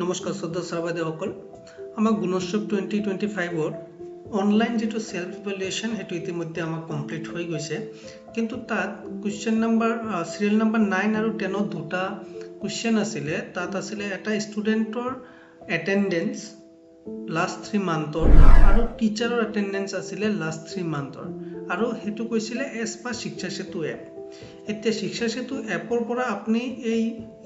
নমস্কাৰ শ্ৰদ্ধা ছাৰবাইদেউসকল আমাক গুণোৎসৱ 2025 অনলাইন যেটো সেলফ ইভালুয়েশন হেতু ইতিমধ্যে আমাক কমপ্লিট হৈ গৈছে কিন্তু তাত কোৱেশ্চন নম্বৰ সিৰিয়াল নম্বৰ 9 আৰু 10 দুটা কোৱেশ্চন আছিল তাত আছিল এটা ষ্টুডেন্টৰ এটেন্ডেন্স লাষ্ট 3 মান্থৰ আৰু টিচাৰৰ এটেন্ডেন্স আছিল লাষ্ট 3 মান্থৰ আৰু হেতু কৈছিল এস পা শিক্ষা সেতু এপ এতিয়া শিক্ষা সেতু এপৰ পৰা আপুনি এই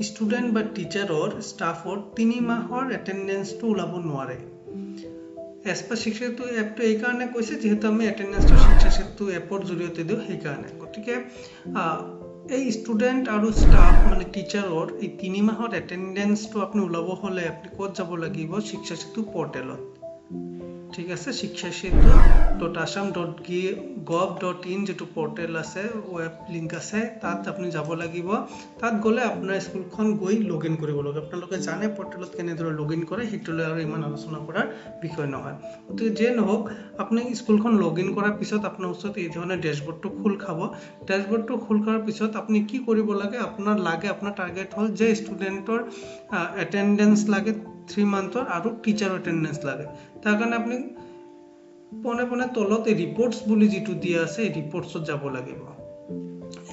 ষ্টুডেন্ট বা টিচাৰৰ ষ্টাফৰ 3 মাহৰ এটেন্ডেন্সটো উলাব নোৱাৰে এস পা শিক্ষা সেতু এপটো এই কাৰণে কৈছে যেহেতু আমি এটেন্ডেন্সটো শিক্ষা সেতু এপৰ জৰিয়তে দিও সেই কাৰণে গতিকে এই ষ্টুডেন্ট আৰু ষ্টাফ মানে টিচাৰৰ এই 3 মাহৰ এটেন্ডেন্সটো আপুনি উলাব হলে আপুনি ক'ত যাব লাগিব শিক্ষা সেতু পৰ্টেলত ঠিক আছে শিক্ষা setu.assam.gov.in যেটো পৰ্টেল আছে ওয়েব লিংক আছে তাত আপুনি যাব লাগিব তাত গলে আপোনাৰ স্কুলখন গৈ লগইন কৰিব লাগিব আপোনালোকে জানে পৰ্টেলত কেনেদৰে লগইন কৰে হেতুলৈ আৰু ইমান আলোচনা কৰাৰ বিষয় নহয় তো যে নহওক আপুনি স্কুলখন লগইন কৰাৰ পিছত আপোনাৰ ওচৰত এই ধৰণৰ ড্যাশবোৰ্ডটো খোল খাব ড্যাশবোৰ্ডটো খোল কৰাৰ পিছত আপুনি কি কৰিব লাগে আপোনাৰ টাৰ্গেট হল যে ষ্টুডেন্টৰ এটেন্ডেন্স লাগে 3 মান্থৰ আৰু টিচাৰ এটেন্ডেন্স লাগে তাৰ কাৰণে আপুনি পনে তলত এই ৰিপৰ্টস বুলি যেটো দিয়া আছে এই ৰিপৰ্টছত যাব লাগিব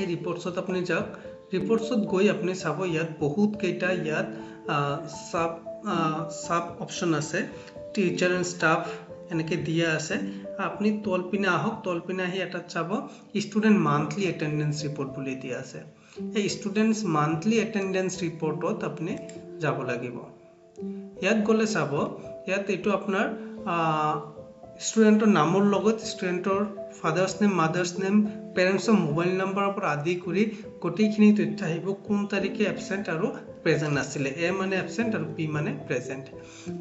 এই ৰিপৰ্টছত আপুনি যাওক ৰিপৰ্টছত গৈ আপুনি চাব ইয়াত বহুত কেইটা ইয়াত সাব অপচন আছে টিচাৰ এণ্ড ষ্টাফ এনেকে দিয়া আছে আপুনি তলপিনে আহক তলপিনে আহি এটা চাব ষ্টুডেন্ট মান্থলি এটেন্ডেন্স ৰিপৰ্ট বুলি দিয়া আছে এই ষ্টুডেন্টস মান্থলি এটেন্ডেন্স ৰিপৰ্টত আপুনি যাব লাগিব ইয়াত গলে চাব ইয়াত এটো আপোনাৰ ষ্টুডেন্টৰ নামৰ লগত ষ্টুডেন্টৰ ফাদাৰ্স নেম মাদাৰ্স নেম পেৰেন্টছৰ মোবাইল নাম্বাৰৰ পৰা আদি কৰি গোটেইখিনি তথ্য আহিব কোন তাৰিখে এবসেন্ট আৰু প্ৰেজেন্ট আছিল এ মানে এবসেন্ট আৰু পি মানে প্ৰেজেন্ট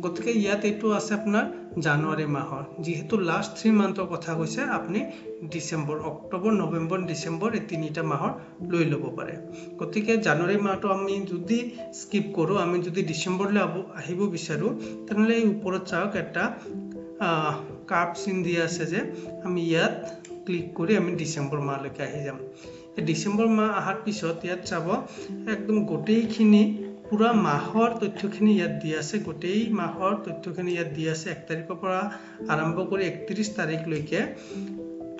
গতিকে ইয়াত এটো আছে আপোনাৰ জানুৱাৰী মাহৰ যেহেতু লাষ্ট 3 মান্থৰ কথা কৈছে আপুনি ডিসেম্বৰ অক্টোবৰ নৱেম্বৰ ডিসেম্বৰ এই তিনিটা মাহৰ লৈ লব পাৰে গতিকে জানুৱাৰী মাহটো আমি যদি স্কিপ কৰো আমি যদি ডিসেম্বৰলৈ আহিব বিচাৰো তেনলে এই ওপৰত চাওক এটা কাৰ্ভ চিন দিয়া আছে যে আমি ইয়াত ক্লিক কৰি আমি ডিসেম্বৰ মাহলৈকে আহি যাম এই ডিসেম্বৰ মাহ আহাৰ পিছত ইয়াত চাব একদম গোটেইখিনি পুৰা মাহৰ তথ্যখিনি ইয়াত দিয়া আছে গোটেই মাহৰ তথ্যখিনি ইয়াত দিয়া আছে 1 তাৰিখৰ পৰা আৰম্ভ কৰি 31 তাৰিখলৈকে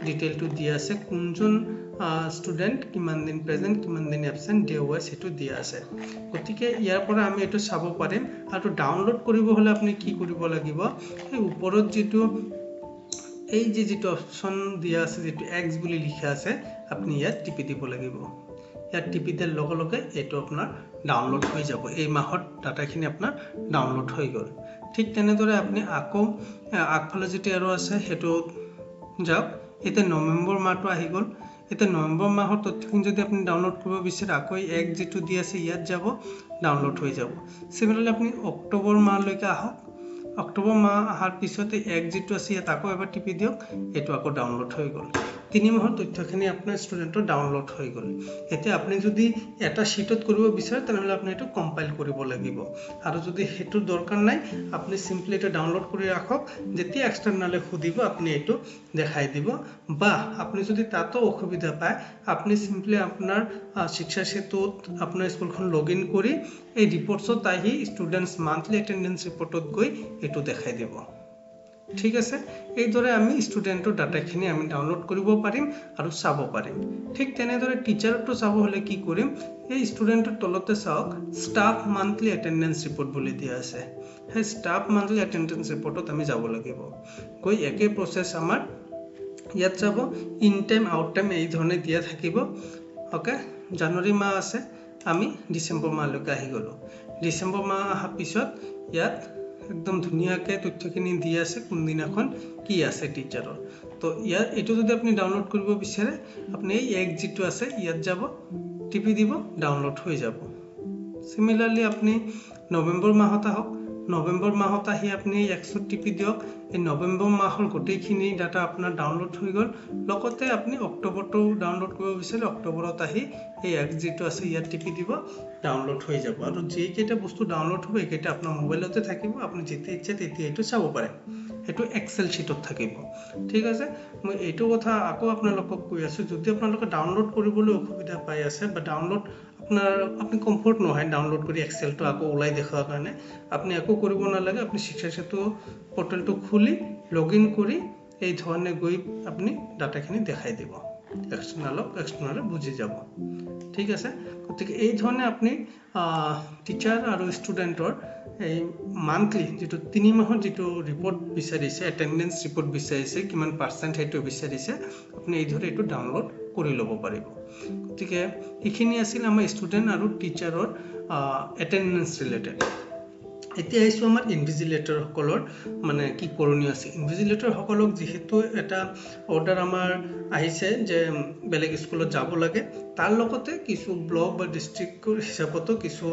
ডিটেইলটো দিয়া আছে কোনজন ষ্টুডেন্ট কিমান দিন প্ৰেজেন্ট কিমান দিন এবসেন্ট ডে ওয়াইজ হেতু দিয়া আছে গতিকে ইয়াৰ পৰা আমি এটো চাব পাৰিম আৰু ডাউনলোড কৰিব হলে আপুনি কি কৰিব লাগিব এই ওপৰত যেটো এই যেটো অপচন দিয়া আছে যেটো এক্স বুলি লিখা আছে আপুনি ইয়াত টিপি দিব লাগিব ইয়াত টিপি দিলে লগে লগে এটো আপোনাৰ ডাউনলোড হৈ যাব এই মাহৰ ডাটাখিনি আপোনাৰ ডাউনলোড হৈ গল ঠিক তেনেদৰে আপুনি আকৌ আগফালে যেটো এৰো আছে হেতু যাওক এটা নৱেম্বৰ মাহটো আহি গল এটা নৱেম্বৰ মাহৰ তথ্যখিনি যদি আপুনি ডাউনলোড কৰিব বিচাৰে আকৌ এক যেটো দি আছে ইয়াত যাব ডাউনলোড হৈ যাব সিমিলাৰলি আপুনি অক্টোবৰ মাহলৈকে আহক অক্টোবৰ মাহ আহাৰ পিছতে এক যেটো আছে ইয়াত আকৌ এবাৰ টিপি দিওক এটো আকৌ ডাউনলোড হৈ গল 3 মাহৰ তথ্যখিনি আপোনাৰ ষ্টুডেন্টৰ ডাউনলোড হৈ গল এতিয়া আপুনি যদি এটা শীটত কৰিব বিচাৰে তেনহলে আপুনি এটো কম্পাইল কৰিব লাগিব আৰু যদি হেতু দৰকাৰ নাই আপুনি সিম্পলি এটা ডাউনলোড কৰি ৰাখক যেতিয়া এক্সটাৰ্নালে খুদিব আপুনি এটো দেখাই দিব বা আপুনি যদি তাতো অসুবিধা পায় আপুনি সিম্পলি আপোনাৰ শিক্ষা সেতুত আপোনাৰ স্কুলখন লগইন কৰি এই ৰিপৰ্টছত আহি ষ্টুডেন্টস মান্থলি এটেন্ডেন্স ৰিপৰ্টত গৈ এটো দেখাই দিব ঠিক আছে এই দৰে আমি ষ্টুডেন্টৰ ডাটাখিনি আমি ডাউনলোড কৰিব পাৰিম আৰু চাব পাৰিম ঠিক তেনেদৰে টিচাৰটো চাব হলে কি কৰিম এই ষ্টুডেন্টৰ তলতে চাওক ষ্টাফ মান্থলি এটেন্ডেন্স ৰিপৰ্ট বুলি দিয়া আছে সেই ষ্টাফ মান্থলি এটেন্ডেন্স ৰিপৰ্টত আমি যাব লাগিব গৈ একে প্ৰসেস আমাৰ ইয়াত যাব ইন টাইম আউট টাইম এই ধৰণে দিয়া থাকিব ওকে জানুৱাৰী মাহ আছে আমি ডিসেম্বৰ মাহলৈকে আহি গলো ডিসেম্বৰ মাহ আহাৰ পিছত ইয়াত একদম ধুনিয়াকে তথ্যখিনি দিয়া আছে কোন দিনাখন কি আছে টিচাৰৰ তো ইয়াত এটো যদি আপুনি ডাউনলোড কৰিব বিচাৰে আপুনি এই এক যেটো আছে ইয়াত যাব টিপি দিব ডাউনলোড হৈ যাব সিমিলাৰলি আপুনি নৱেম্বৰ মাহত আহক নৱেম্বৰ মাহত আহি আপুনি 100 টিপি দিওক এই নৱেম্বৰ মাহৰ গোটেইখিনি ডাটা আপোনাৰ ডাউনলোড হৈ গল লগতে আপুনি অক্টোবৰটো ডাউনলোড কৰিব বিচাৰে অক্টোবৰত আহি এই এক যেটো আছে ইয়াত টিপি দিব ডাউনলোড হৈ যাব আৰু যে কেইটা বস্তু ডাউনলোড হ'ব একেটা আপোনাৰ মোবাইলতে থাকিব আপুনি যেতে ইচ্ছা তেতিয়া এটো চাব পাৰে এটো এক্সেল শীটত থাকিব ঠিক আছে মই এটো কথা আকৌ আপোনালোকক কৈ আছো যদি আপোনালোকে ডাউনলোড কৰিবলৈ অসুবিধা পাই আছে বা ডাউনলোড আপনি কমফৰ্ট নহয় ডাউনলোড কৰি এক্সেলটো আকৌ ওলাই দেখাৰ কাৰণে আপনি একো কৰিব নালাগে আপনি শিক্ষা সেতু পোৰ্টেলটো খুলি লগইন কৰি এই ধৰণে গৈ আপনি ডাটাখিনি দেখাই দিব এক্সটাৰ্নাল বুজি যাব ঠিক আছে গতিকে এই ধৰণে আপনি টিচাৰ আৰু ষ্টুডেন্টৰ এই মান্থলি যেটো 3 মাহৰ যেটো ৰিপৰ্ট বিচাৰিছে এটেন্ডেন্স ৰিপৰ্ট বিচাৰিছে কিমান পাৰ্সেন্ট হেতু বিচাৰিছে আপনি এই ধৰণে এটো ডাউনলোড কৰি ল'ব পাৰিব গতিকে এইখিনি আছিল আমাৰ ষ্টুডেন্ট আৰু টিচাৰৰ এটেন্ডেন্স ৰিলেটেড এতিয়া আইছো আমাৰ ইনভিজিলেটৰ সকলৰ মানে কি কৰণীয় আছে ইনভিজিলেটৰ সকলক যেহেতু এটা অৰ্ডাৰ আমাৰ আহিছে যে বেলেগ স্কুলত যাব লাগে তাৰ লগতে কিছু ব্লক বা ডিস্ট্ৰিক্টৰ হিচাপতো কিছু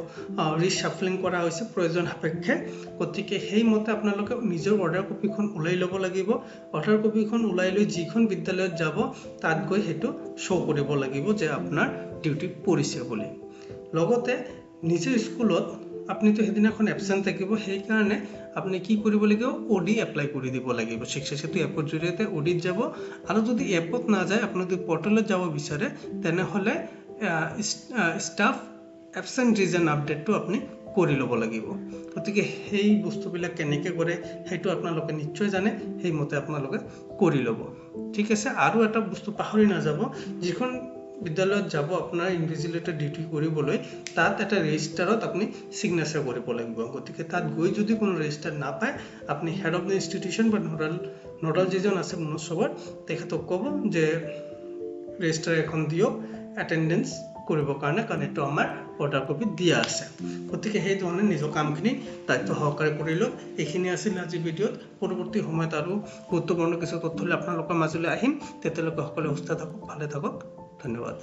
ৰিশাফলিং কৰা হৈছে প্ৰয়োজন সাপেক্ষে গতিকে সেই মতে আপোনালোকে নিজৰ অৰ্ডাৰ কপিখন উলাই ল'ব লাগিব অৰ্ডাৰ কপিখন উলাই লৈ যিখন বিদ্যালয়ত যাব তাত গৈ হেতু শো কৰিব লাগিব যে আপোনাৰ ডিউটি পৰিছে বুলি লগতে নিজৰ স্কুলত আপনি তো হেদিনাখন এবসেন্ট থাকিব সেই কাৰণে আপনি কি কৰিব লাগিব ওডি এপ্লাই কৰি দিব লাগিব শিক্ষা সেতু এপৰ জৰিয়তে ওডিত যাব আৰু যদি এপত না যায় আপনি যদি পোৰ্টেলত যাব বিচাৰে তেনে হলে স্টাফ এবসেন্ট ৰিজন আপডেটটো আপনি কৰি ল'ব লাগিব গতিকে সেই বস্তুবিলাক কেনেকৈ কৰে হেতু আপোনালোকে নিশ্চয় জানে সেই মতে আপোনালোকে কৰি ল'ব ঠিক আছে আৰু এটা বস্তু পাহৰি না যাব যিখন বিদ্যালয়ত যাব আপোনাৰ ইনভিজিলেটৰ ডিউটি কৰিবলৈ তাত এটা ৰেজিষ্টাৰত আপনি সিগনেচাৰ কৰিব লাগিব গতিকে তাত গৈ যদি কোনো ৰেজিষ্টাৰ না পায় আপনি হেড অফ দ্য ইনষ্টিটিউশন বা নোডাল যিজন আছে মনোসবৰ তেখেতক ক'ব যে ৰেজিষ্টাৰ এখন দিয়ক এটেন্ডেন্স কৰিবৰ কাৰণে কাৰণ এটো আমাৰ অৰ্ডাৰ কপি দিয়া আছে গতিকে সেই ধৰণে নিজৰ কামখিনি দায়িত্ব সহকাৰে কৰি লওক এইখিনি আছিল আজি ভিডিঅ'ত পৰৱৰ্তী সময়ত আৰু গুৰুত্বপূৰ্ণ কিছু তথ্য লৈ আপোনালোকৰ মাজলৈ আহিম তেতিয়ালৈকে সকলোৱে সুস্থ থাকক ভালে থাকক ধন্যবাদ